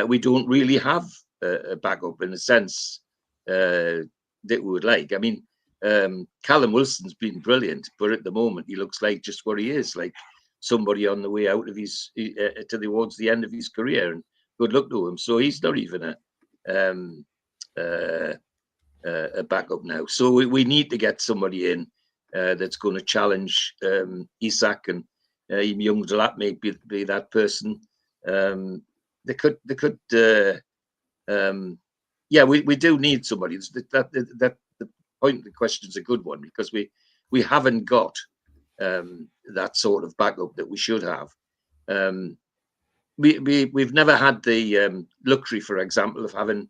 we don't really have a backup in the sense that we would like. I mean, Callum Wilson's been brilliant, but at the moment he looks like just what he is, like somebody on the way out of his towards the end of his career, and good luck to him. So he's not even a backup now. So we need to get somebody in that's going to challenge Isak, and Young Delat may be that person. They could. We do need somebody. That the point of the question is a good one, because we haven't got that sort of backup that we should have. We've never had the luxury, for example, of having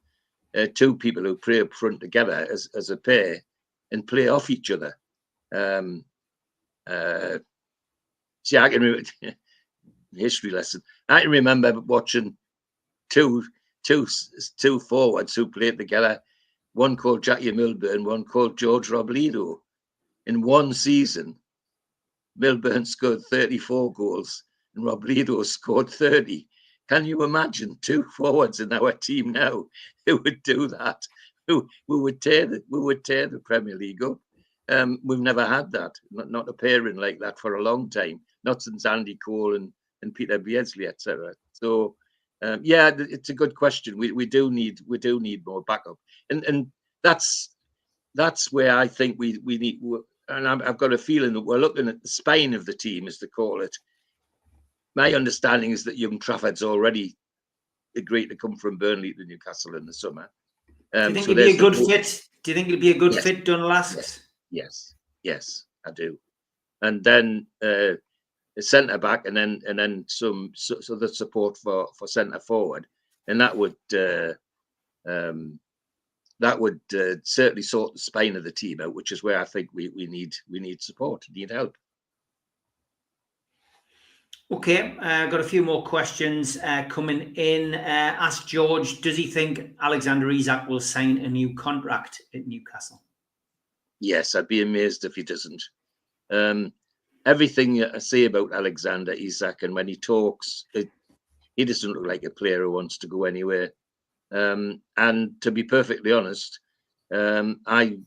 2 people who play up front together as a pair and play off each other. See, I can remember history lesson. I can remember watching two forwards who played together, one called Jackie Milburn, one called George Robledo. In one season, Milburn scored 34 goals and Robledo scored 30. Can you imagine 2 forwards in our team now who would do that? Who would tear the Premier League up? We've never had that, not a pairing like that for a long time, not since Andy Cole and Peter Beardsley, etc. So, yeah, it's a good question. We do need more backup, and that's where I think we need. And I've got a feeling that we're looking at the spine of the team, as they call it. My understanding is that Young Trafford's already agreed to come from Burnley to Newcastle in the summer. Do you think it'd be a good fit? Do you think it'd be a good fit, Donald asks? Yes, I do. And then a centre back, and then some the support for centre forward, and that would certainly sort the spine of the team out, which is where I think we need support, need help. Okay, got a few more questions coming in. Ask George, does he think Alexander Isak will sign a new contract at Newcastle? Yes, I'd be amazed if he doesn't. Everything I say about Alexander Isak, and when he talks, he doesn't look like a player who wants to go anywhere. And to be perfectly honest, I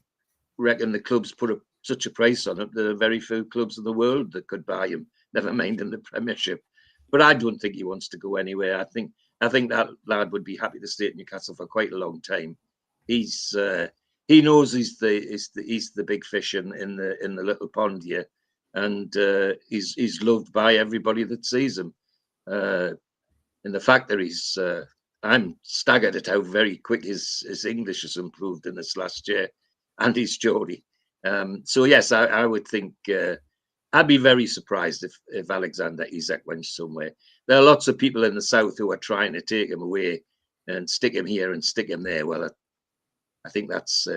reckon the clubs put such a price on it. There are very few clubs in the world that could buy him, never mind in the Premiership. But I don't think he wants to go anywhere. I think that lad would be happy to stay at Newcastle for quite a long time. He knows he's the big fish in the little pond here, and he's loved by everybody that sees him. And the fact that I'm staggered at how very quick his English has improved in this last year, and his Geordie. So yes, I would think I'd be very surprised if Alexander Isak went somewhere. There are lots of people in the south who are trying to take him away and stick him here and stick him there. Well, I think that's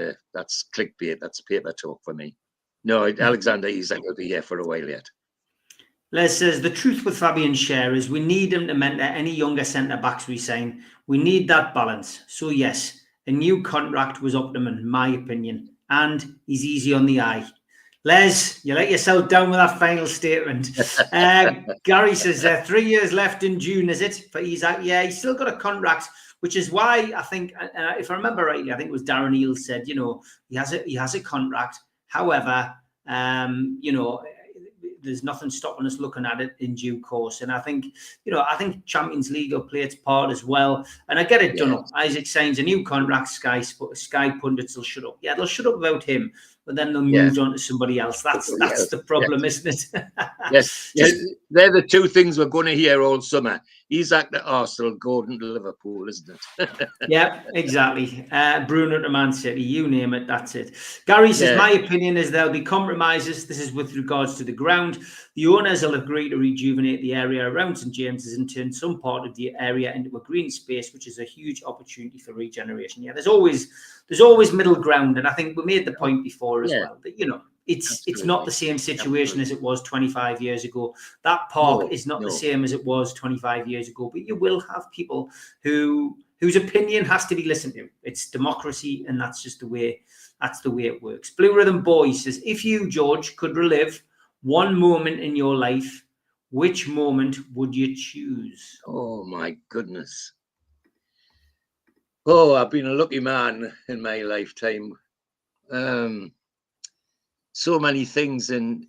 clickbait. That's paper talk for me. No, Alexander Isak will be here for a while yet. Les says, the truth with Fabian Schär is we need him to mentor any younger centre-backs we sign. We need that balance. So yes, a new contract was optimum, in my opinion, and he's easy on the eye. Les, you let yourself down with that final statement. Gary says, 3 years left in June, is it, for Isak? Yeah, he's still got a contract, which is why I think, if I remember rightly, I think it was Darren Eales said, he has a contract. However, there's nothing stopping us looking at it in due course. And I think, I think Champions League will play its part as well. And I get it done up. Isaac signs a new contract, Sky pundits will shut up. Yeah, they'll shut up about him, but then they'll move on to somebody else. That's the problem, isn't it? Yes. They're the two things we're going to hear all summer. Isak to Arsenal, Gordon to Liverpool, isn't it? Yeah, exactly. Bruno to Man City, you name it, that's it. Gary says, my opinion is there'll be compromises. This is with regards to the ground. The owners will agree to rejuvenate the area around St James's and turn some part of the area into a green space, which is a huge opportunity for regeneration. Yeah, there's always middle ground, and I think we made the point before as well that it's not the same situation as it was 25 years ago. That park is not the same as it was 25 years ago, but you will have people whose opinion has to be listened to. It's democracy, and that's just the way it works. Blue Rhythm Boy says, if you, George, could relive one moment in your life, which moment would you choose? Oh my goodness. Oh, I've been a lucky man in my lifetime. So many things, and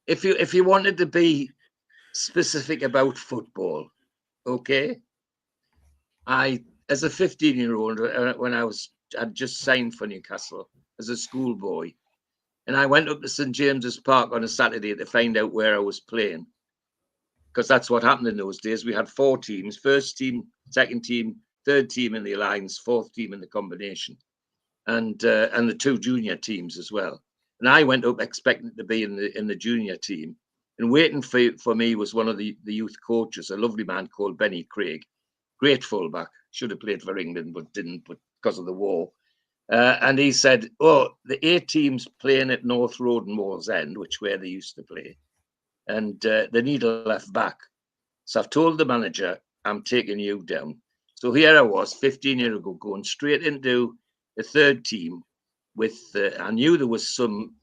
if you wanted to be specific about football, okay. As a 15-year-old, when I'd just signed for Newcastle as a schoolboy, and I went up to St James's Park on a Saturday to find out where I was playing, because that's what happened in those days. We had 4 teams: first team, second team, third team in the alliance, fourth team in the combination, and the 2 junior teams as well. And I went up expecting to be in the junior team, and waiting for me was one of the youth coaches, a lovely man called Benny Craig, great fullback, should have played for England but didn't, because of the war. And he said, the 8 teams playing at North Road and Moore's End, which where they used to play, and they need a left back. So I've told the manager, I'm taking you down. So here I was, 15 years ago, going straight into a third team with, I knew there was some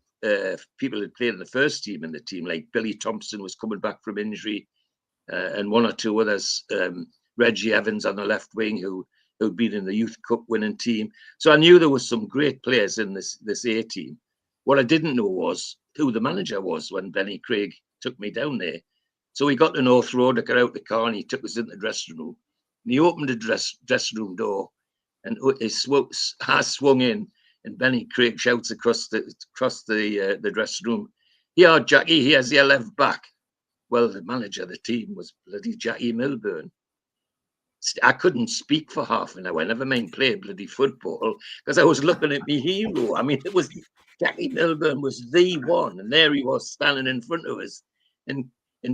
people who played in the first team in the team, like Billy Thompson was coming back from injury, and one or two others, Reggie Evans on the left wing, who'd been in the Youth Cup winning team. So I knew there was some great players in this A team. What I didn't know was who the manager was when Benny Craig took me down there. So we got to North Road, I got out the car and he took us into the dressing room. And he opened the dressing room door and I swung in and Benny Craig shouts across the dressing room, "Here, Jackie, here's your left back." Well, the manager of the team was bloody Jackie Milburn. I couldn't speak for half an hour, never mind play bloody football, because I was looking at me hero. I mean, it was Jackie Milburn was the one, and there he was standing in front of us and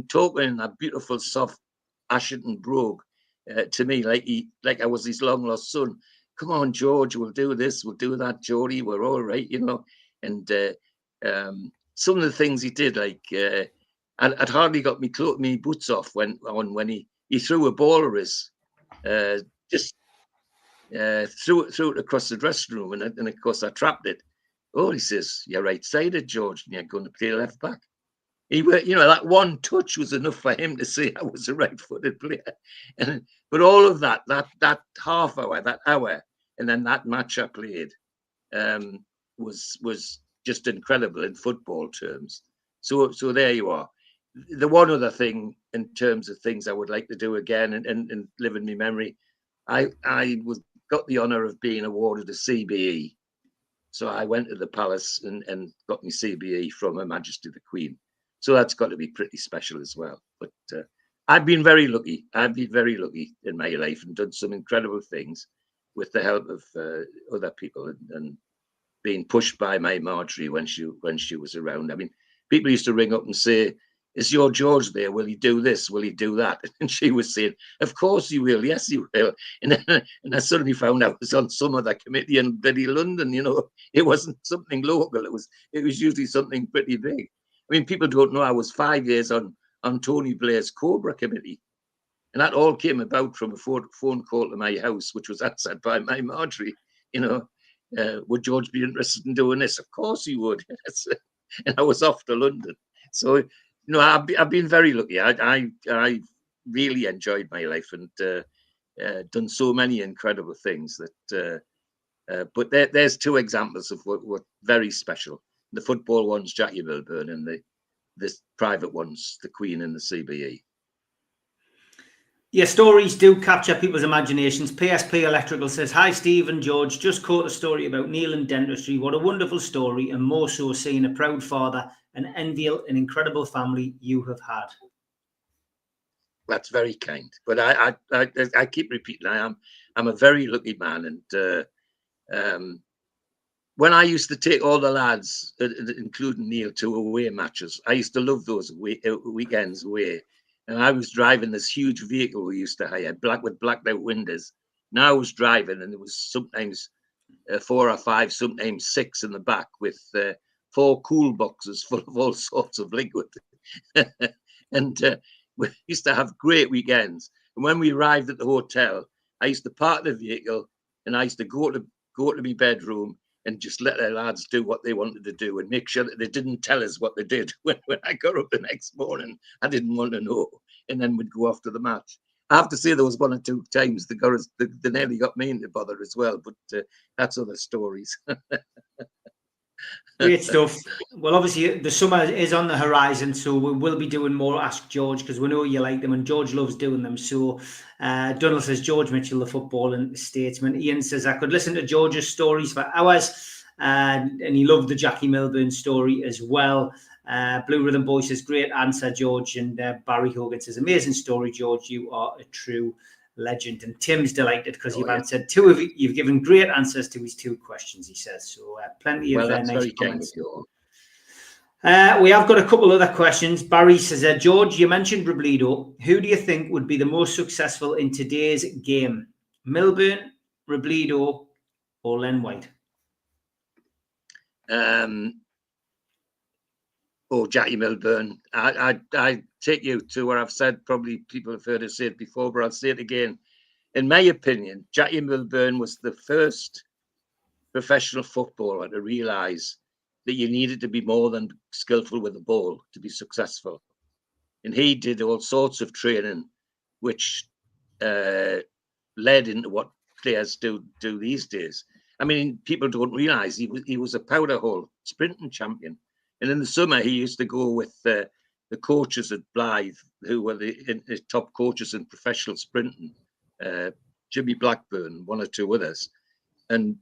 talking in that beautiful, soft Ashington brogue to me, like I was his long lost son. "Come on, George, we'll do this, we'll do that, Geordie, we're all right, you know." And some of the things he did, like I'd hardly got me boots off when he threw a ball at us. Just threw it across the dressing room, and of course I trapped it. "Oh," he says, "you're right-sided, George, and you're going to play left back." That one touch was enough for him to say I was a right-footed player. But all of that half hour, that hour, and then that match I played was just incredible in football terms. So there you are. The one other thing in terms of things I would like to do again and live in my memory, I got the honour of being awarded a CBE. So I went to the palace and got my CBE from Her Majesty the Queen. So that's got to be pretty special as well. But I've been very lucky. I've been very lucky in my life and done some incredible things with the help of other people and being pushed by my Marjorie when she was around. I mean, people used to ring up and say, "Is your George there? Will he do this? Will he do that?" And she was saying, "Of course he will. Yes, he will." And I suddenly found out I was on some other committee in bloody London. You know, it wasn't something local. It was usually something pretty big. I mean, people don't know I was 5 years on Tony Blair's Cobra committee. And that all came about from a phone call to my house, which was answered by my Marjorie. You know, would George be interested in doing this? Of course he would. And I was off to London. So, you know, I've been very lucky. I really enjoyed my life and done so many incredible things that. But there's two examples of what very special. The football one's Jackie Milburn, and the private one's the Queen and the CBE. Yeah, stories do capture people's imaginations. PSP Electrical says, "Hi, Steve and George. Just caught a story about Neil and dentistry. What a wonderful story, and more so seeing a proud father and envy an incredible family you have had." That's very kind. But I keep repeating, I'm a very lucky man, and when I used to take all the lads, including Neil, to away matches, I used to love those weekends away. And I was driving this huge vehicle we used to hire, with blacked out windows. And I was driving, and there was sometimes 4 or 5, sometimes 6 in the back with 4 cool boxes full of all sorts of liquid. And we used to have great weekends. And when we arrived at the hotel, I used to park the vehicle, and I used to go to my bedroom and just let the lads do what they wanted to do and make sure that they didn't tell us what they did. When I got up the next morning, I didn't want to know. And then we'd go off to the match. I have to say there was 1 or 2 times they nearly got me into bother as well, but that's other stories. Great stuff. Well, obviously the summer is on the horizon, so we will be doing more Ask George because we know you like them and George loves doing them. So Donald says, "George Mitchell, the football and statesman." Ian says, "I could listen to George's stories for hours," and he loved the Jackie Milburn story as well. Blue Rhythm Boy says, "Great answer, George." And Barry Hogan says, "Amazing story, George. You are a true legend." And Tim's delighted because you've answered 2 of you've given great answers to his 2 questions, he says. So plenty of nice comments. We have got a couple other questions. Barry says, "George, you mentioned Robledo. Who do you think would be the most successful in today's game? Milburn, Robledo, or Len White?" Jackie Milburn. I take you to where I've said, probably people have heard us say it before, but I'll say it again. In my opinion, Jackie Milburn was the first professional footballer to realise that you needed to be more than skillful with the ball to be successful. And he did all sorts of training, which led into what players do these days. I mean, people don't realise he was a powder hole sprinting champion. And in the summer, he used to go with the coaches at Blythe, who were the top coaches in professional sprinting, Jimmy Blackburn, one or two others, and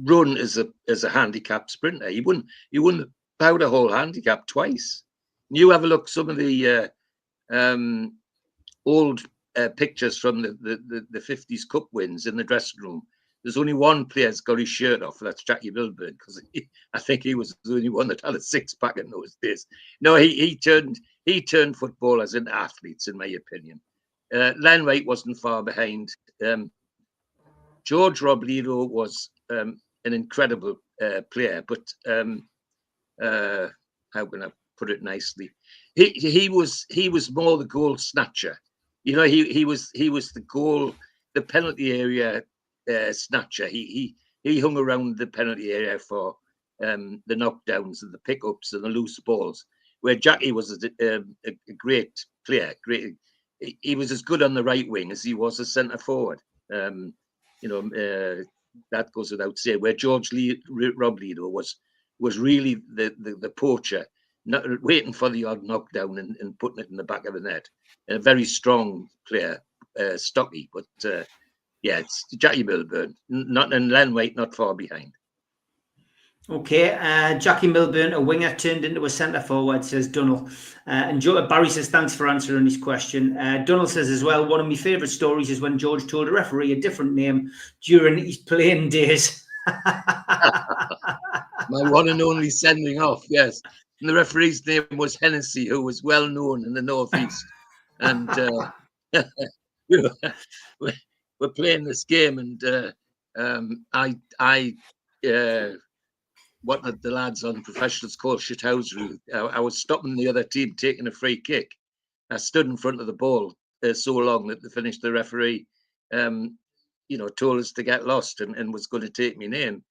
run as a handicapped sprinter. He won the powder hole handicap twice. And you have a look some of the old pictures from the 50s Cup wins in the dressing room. There's only one player's got his shirt off. That's Jackie Milburn, because I think he was the only one that had a six-pack in those days. No, he turned footballers into athletes, in my opinion. Len White wasn't far behind. George Robledo was an incredible player, but how can I put it nicely? He was more the goal snatcher. You know, he was the penalty area snatcher. He hung around the penalty area for the knockdowns and the pickups and the loose balls, where Jackie was a great player. He was as good on the right wing as he was a centre forward. That goes without saying. Where George Robledo was really the poacher, not waiting for the odd knockdown and putting it in the back of the net. A very strong player, stocky, but yeah, it's Jackie Milburn, and Len White not far behind. Okay, Jackie Milburn, a winger turned into a centre forward, says Dunnell. And Barry says, thanks for answering his question. Dunnell says as well, one of my favourite stories is when George told a referee a different name during his playing days. My one and only sending off, yes. And the referee's name was Hennessy, who was well known in the Northeast. And we're playing this game, and what the lads on professionals call shithousery. I was stopping the other team taking a free kick. I stood in front of the ball so long that the referee, told us to get lost and was going to take my name.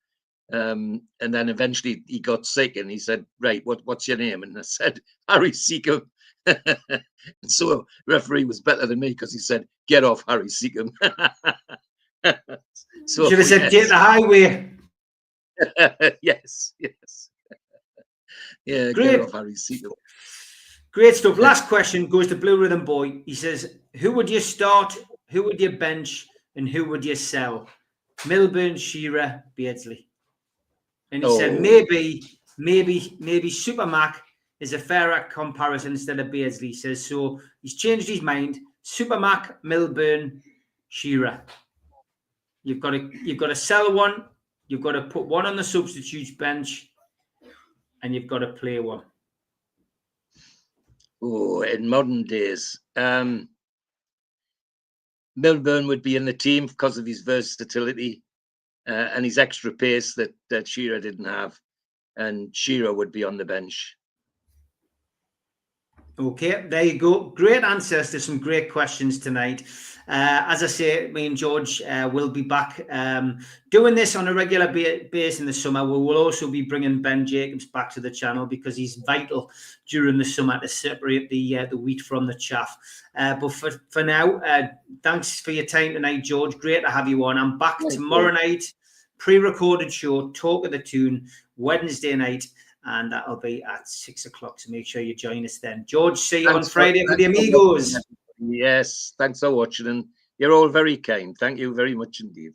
And then eventually he got sick and he said, right, what's your name? And I said, Harry Seacombe. So the referee was better than me because he said, get off, Harry Seacombe. So, should have said, get the highway. Yes. Yeah, great. Get off, Harry Seacombe. Great stuff. Last question goes to Blue Rhythm Boy. He says, who would you start, who would you bench, and who would you sell? Milburn, Shearer, Beardsley. And he said maybe Super Mac is a fairer comparison instead of Beardsley. He says, so he's changed his mind. Super Mac, Milburn, Shearer. You've got to sell one. You've got to put one on the substitutes bench, and you've got to play one. Oh, in modern days, Milburn would be in the team because of his versatility and his extra pace that Shearer didn't have, and Shearer would be on the bench. Okay, there you go. Great answers to some great questions tonight. As I say, me and George will be back doing this on a regular basis in the summer. We will also be bringing Ben Jacobs back to the channel because he's vital during the summer to separate the wheat from the chaff. But for now, thanks for your time tonight, George. Great to have you on. I'm back tomorrow night, pre-recorded show, Talk of the Tune, Wednesday night. And that'll be at 6 o'clock. So make sure you join us then. George, see you on Friday for the Amigos. Yes, thanks for watching. And you're all very kind. Thank you very much indeed.